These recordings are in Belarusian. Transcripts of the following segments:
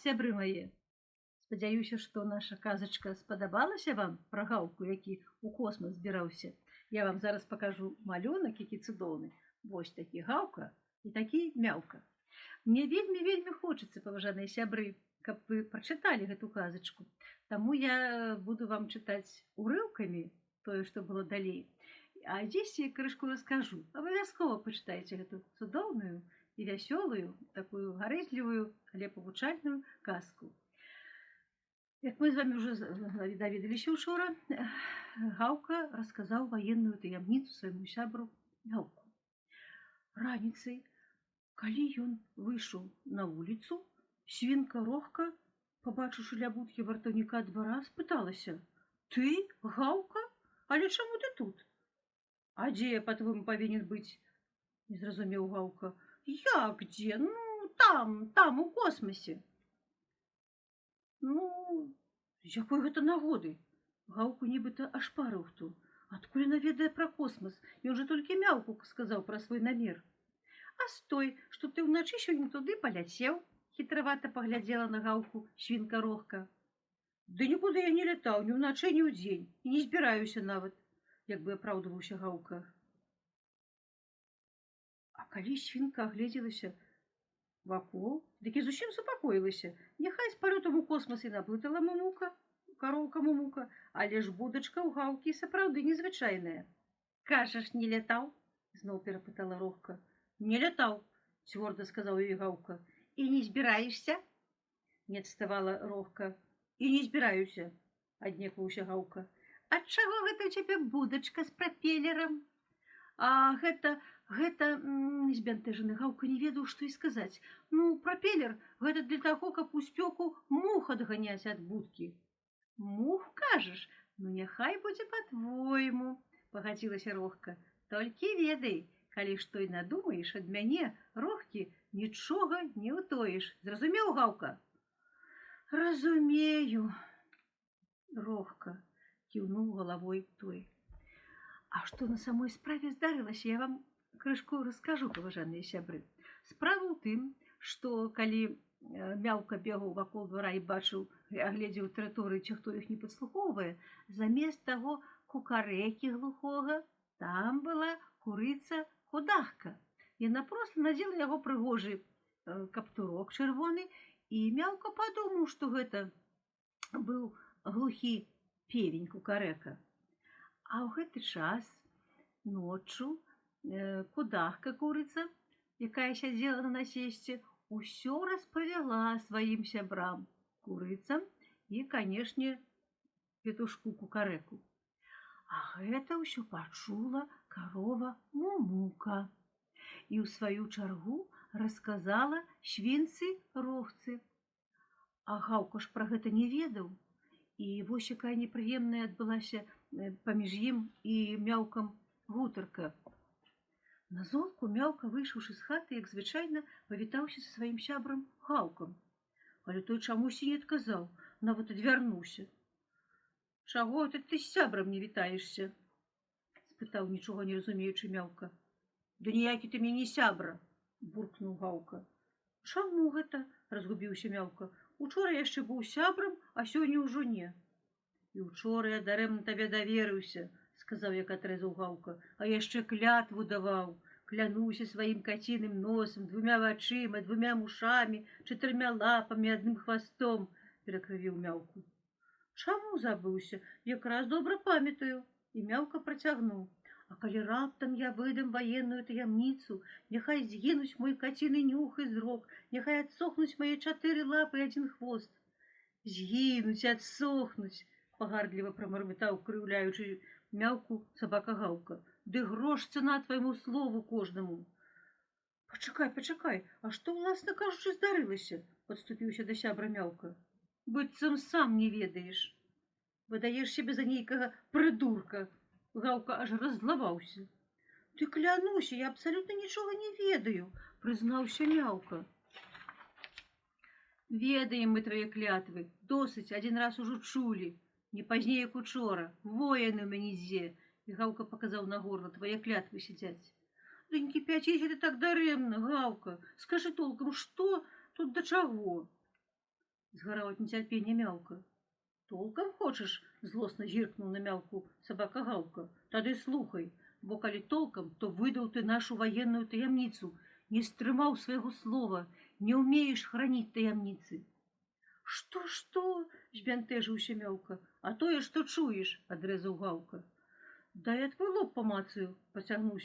сябры мае. Спадзяюся, што наша казачка спадабалася вам пра гаўку, які ў космас збіраўся. Я вам зараз пакажу малюнак, які цудоўны. Вось такі гаўка і такі мяўка. Мне вельмі хочацца, паважаныя сябры, каб вы прачыталі гэту казачку. Таму я буду вам чытаць урыўкамі тое, што было далей. А дзесьці крышку раскажу. Абавязкова пачытайце гэту цудоўную і вясёлую, такую гарэзлівую, але павучальную казку. Як мы з вами уже даведаліся учора, Гаўка расказаў ваенную таямніцу свайму сябру Мяўку. Раніцай, калі ён выйшаў на вуліцу, свінка Рохка, пабачыўшы ля будкі вартаўніка двара, спыталася: «Ты, Гаўка? Але чаму ты тут? А дзе я, па-твойму, павінен быць?» Не зразумеў Гаўка. «Як дзе? Ну, там, у космосе». «Ну, з якой гэта нагоды?» Гаўку нібыта ашпарыў хто. Адкуль яна ведае пра космас? Ён жа толькі Мяўку сказаў пра свой намер. «А з той, што ты ўначы сёння туды паляцеў?» Хітравата паглядзела на Гаўку свінка Рохка. «Ды нікуды я не лятаў, ні ўначы, ні ўдзень, і не збіраюся нават», як бы апраўдваўся Гаўка. А калі свінка агледзелася вакол, дык і зусім супакоілася. Няхай з палётам у космас і наблытала мумука, кароўка мумука, але ж будачка ў Гаўкі сапраўды незвычайная. «Кажаш, не лятаў?» зноў перапытала Рохка. «Не лятаў», цвёрда сказаў ёй Гаўка. «І не збіраешся?» не адставала Рохка. «І не збіраюся», аднекваўся Гаўка. «Ад чаго гэта ў цябе будачка з прапелерам?» «А гэта збянтэжаны Гаўка не ведаў, што і сказаць. Ну, прапелер гэта для таго, каб у спёку мух адганяць ад будкі». «Мух, кажаш? Ну, няхай будзе па-твойму», пагадзілася Рохка. «Толькі ведай, калі што і надумаеш ад мяне, Рохкі, нічога не ўтоіш. Зразумеў, Гаўка?» «Разумею, Рохка», кіўнуў галавой той. А што на самой справе здарылася, я вам крышку раскажу, паважаныя сябры. Справа ў тым, што калі Мяўка бегаў вакол двара і бачыў, агледзеў тэрыторыю, ці хто іх не падслухоўвае, замест таго кукарэкі глухога там была курыца Кудахка. Яна проста надзела яго прыгожы каптурок чырвоны, і Мяўка падумаў, што гэта быў глухі певень кукарэка. А ў гэты час ноччу Кудахка курыца, якая сядзела на насесце, усё распавяла сваім сябрам, курыцам і, канешне, петушку кукарэку. А гэта ўсё пачула карова Мумука і ў сваю чаргу расказала свінцы Рохцы. А Гаўка ж пра гэта не ведаў. І вось якая непрыемная адбылася паміж ім і Мяўкам гутарка. Назолку Мяўка, выйшаўшы з хаты, як звычайна, павітаўся са сваім сябрам Гаўкам. Але той чамусьці не адказаў, нават адвярнуўся. «Чаго ты з сябрам не вітаешся?» спытаў нічога не разумеючы Мяўка. «Да ніякі ты мне не сябра», буркнуў Гаўка. «Чаму гэта?» разгубіўся Мяўка. «Учора яшчэ быў сябрам, а сёння ўжо не». «І учора я дарэмна табе даверыўся», сказаў, як атрэзаў Гаўка, «а яшчэ клятву даваў. Клянуся сваім каціным носам, 2 вачыма, 2 вушамі, 4 лапамі, 1 хвастом», перакрывіў Мяўку. «Чаму забыўся? Якраз добра памятаю». І Мяўка працягнуў. «А калі раптам я выдам ваенную таямніцу, няхай згінуць мой каціны нюх і зрок, няхай адсохнуць мае 4 лапы і 1 хвост». «Згінуць, адсохнуць», пагардліва прамармытаў, крыўляючы Мяўку сабака Гаўка. «Ды грош цана твайму слову кожнаму». «Пачакай, а што, уласна кажучы, здарылася?» падступіўся да сябра Мяўка. «Быццам сам не ведаеш. Выдаеш сябе за нейкага прыдурка». Гаўка аж раззлаваўся. «Ты клянуся, я абсалютна нічога не ведаю», прызнаўся Мяўка. «Ведаем мы твае клятвы. Досыць, 1 раз ужо чулі. Не пазней, як учора. Во яны ў мяне дзе». І Гаўка паказаў на горла. «Твае клятвы сядзяць». «Да не кіпяціся ты так дарэмна, Гаўка. Скажы толкам, што тут да чаго?» Сгорал от нетерпения Мялка. Толком хочешь? Злостно зіркнув на Мялку собака Галка. Тады слухай, бо калі толком, то выдаў ты нашу военную таямніцу, не стрымаў свайго слова, не умеешь хранить таямніцы. Что? Збянтэжыўся Мялка. А тое, што чуеш, адрэзаў Галка. Да я твой лоб помацаю, потягнул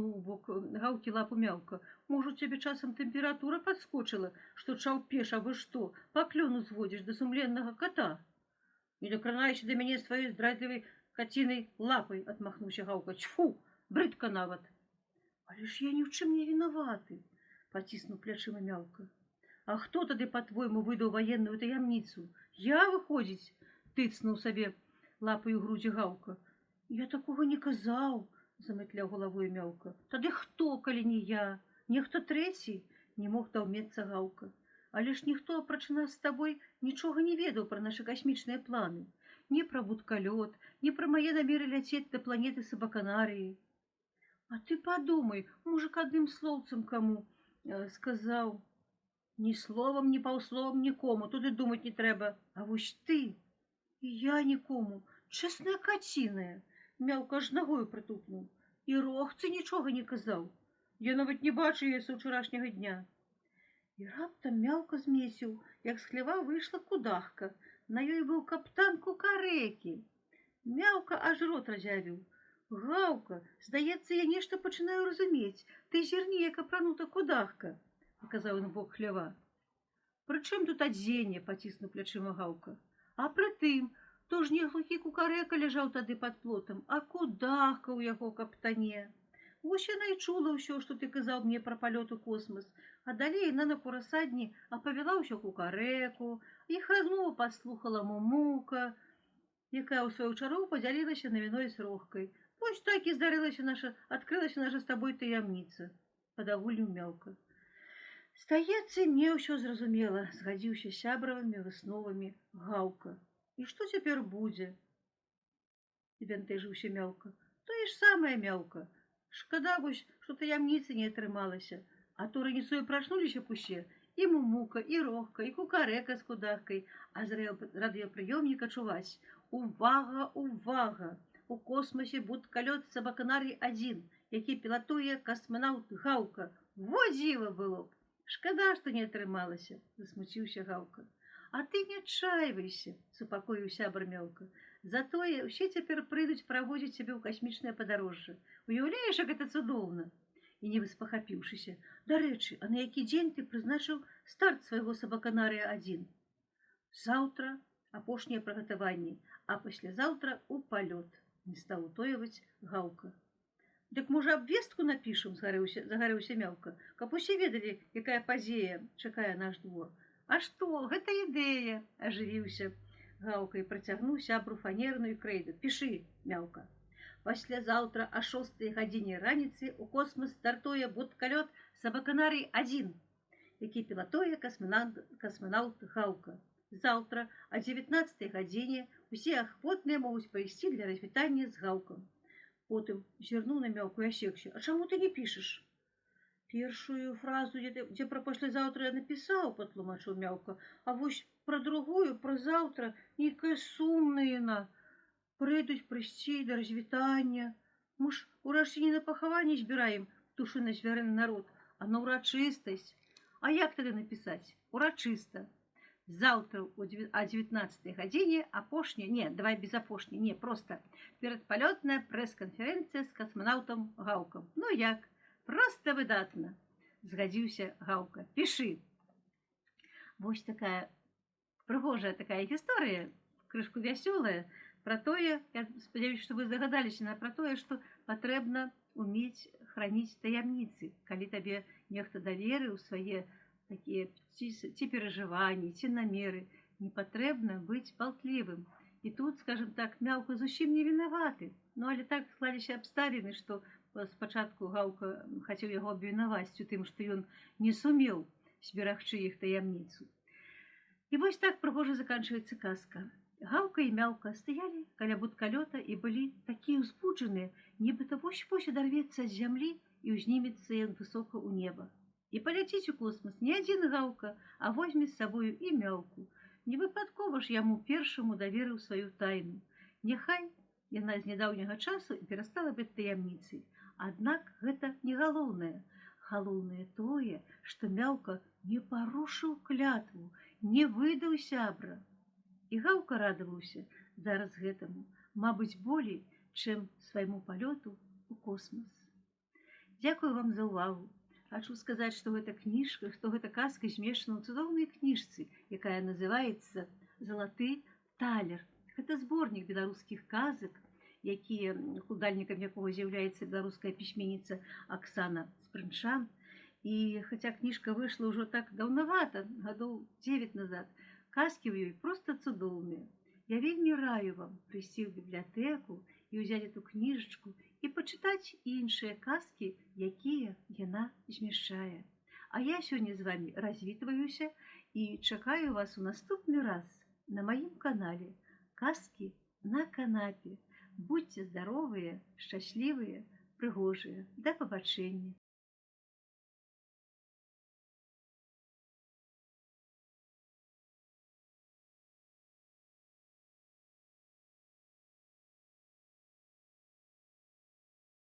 у бок Галки лапу Мялка. Может, у тебе часом температура подскочила, что чалпеш, а вы что, по клену сводишь до сумленного кота? Не докранаешься до меня своей здрадливой котиной лапой, отмахнулся Галка. Тьфу, брыдка нават. Але ж я ни в чем не виноваты, потиснул плечима Мялка. А хто тады, по-твойму, выдаў военную таямніцу? Я, выходзіць, тыцнуў сабе лапаю грудзі Галка. Я такого не казаў, замытляў головой Мялка. Тады хто, калі не я? Нехто трэці? Не мог даўмецца Галка. Але ж ніхто, апроч нас з табой, нічога не ведаў пра нашы касмічныя планы. Ні пра будкалёт, ні пра мае намеры ляцець да планеты Сабаканарыі. А ты подумай, мужик адным словцам кому сказаў. Ни словом, ни паўсловам нікому, тут і думаць не трэба. А вось ты, і я нікому, чэсная каціная. Мялка аж ногою прытупнуў. І рохцы нічога не казаў. Я нават не бачу яе са ўчарашняга дня. І раптам Мялка змесіў, як з хлева выйшла кудахка. На ёй быў каптан Кукарэкі. Мялка аж рот разявіў. Гаўка, здаецца, я нешта пачынаю разумець. Ты зірні, як апранута кудахка, показаў ён бок хлява. Прычым тут адзенне, паціснуў плячыма Гаўка. А прытым, то ж не глухі Кукарэка ляжаў тады пад плотам, а кудахка ў яго каптане. Вось яна і чула ўсё, што ты казаў мне пра палёт у космас, а далей яна на курасадні апавяла ўсё Кукарэку, іх размову паслухала Мумука, якая ў сваю чаргу падзялілася навіной з Рохкай. Вось так і адкрылася наша з табой таямніца, падагульніў Мялка. Здаецца, мне ўсё зразумела, згадзіўся сябравымі высновамі Гаўка. І што цяпер будзе? Збянтэжыўся Мялка. Тое ж самае, Мялка. Шкада вось, што таямніцы не атрымалася, а то раніцою прачнуліся б усе, і Мумука, і Рохка, і Кукарэка з кудахкай, а з радыёпрыёмніка чуваць. Увага, увага! У космосе будкалёт Сабаканарый-1, які пілатуе касманаўт Гаўка. Во дзіва было б! Шкада, што не атрымалася, засмуціўся Гаўка. А ты не адчайвайся, супакоіў сябар Мялка. Затое ўсе цяпер прыйдуць праводзіць цябе ў касмічнае падарожжа. Уяўляеш, як гэта цудоўна? І не выспахапіўшыся. Дарэчы, а на які дзень ты прызначыў старт свайго Сабаканарыя-1? Заўтра апошнія прыгатаванні, а паслязаўтра ў палёт. Не стаў утойваць Гаўка. Дык, можа, абвестку напішам, загарэўся Мялка, каб усе ведалі, якая падзея чакае наш двор. А што, гэта ідэя, ажывіўся Гаўка і працягнуў сябру фанерную крэйду. Пішы, Мялка. Паслязаўтра о 6 гадзіне раніцы ў космас стартуе будкалёт Сабаканарый-1, які пілатуе касманаўт Гаўка. Заўтра о 19 гадзіне усе ахвотныя могуць прыйсці для развітання з Гаўкам. Потым зірнуў на Мялку і асекся. А чаму ты не пішаш? Першую фразу, дзе пра паслязаўтра я напісаў, патлумачыў Мялка, а вось пра другую, пра заўтра, нейкая сумная яна. Прыйдуць прыйсці да развітання. Мы ж урэшце не на пахаванне збіраем птушыны звярыны народ, а на ўрачыстасць. А як тады напісаць? Урачыста. Завтра о 19 гадзіне апошняя, не, давай без апошняй, не, просто перадпалётная прэс-канферэнцыя з касманаўтам Гаўкам. Ну як? Просто выдатна, згадзіўся Гаўка. Пішы. Вось такая прыгожая такая гісторыя, крышку вясёлая, пра тое, я спадзяюся, што вы загадаліся пра тое, што патрэбна умець храніць таямніцы, калі табе нехта даверыў свае такія ці перажыванні, ці намеры, не патрэбна быць палтлівым. І тут, скажем так, Мялка зусім не вінаваты. Ну, але так складзіся абставіны, што спачатку Гаўка хацеў яго абвінавасць у тым, што ён не сумеў зберагчы іх таямніцу. І вось так прыгожа заканчваецца казка. Гаўка і Мялка стаялі каля будкалёта і былі такія ўзбуджаныя, нібыта вось-вось адарвецца з зямлі і ўзнімецца ён высока ў неба. І паляціць у космас не адзін гаўка, а возьме з сабою і мяўку. Не выпадкова ж яму першаму даверыў сваю тайну. Няхай яна з нядаўняга часу і перастала быць таямніцай. Аднак гэта не галоўнае. Галоўнае тое, што мяўка не парушыў клятву, не выдаў сябра. І гаўка радаваўся зараз гэтаму, мабыць, болей, чым свайму палёту ў космас. Дзякую вам за ўвагу. Хачу сказаць, што гэта кніжка, што гэта казка змешчана ў цудоўнай кніжцы, якая называецца «Залаты талер». Гэта зборнік беларускіх казак, якія худальнікам якога з'яўляецца беларуская пісьменніца Аксана Спрынчан. І хаця кніжка выйшла ўжо так даўнавата, гадоў 9 назад, казкі ў ёй проста цудоўныя. Я вельмі раю вам прыйсці ў бібліятэку і ўзяць эту кніжачку і пачытаць іншыя казкі, якія яна змяшчае. А я сёння з вамі развітваюся і чакаю вас у наступны раз на маім канале «Казкі на канапе». Будьце здаровыя, шчаслівыя, прыгожыя. Да пабачэння.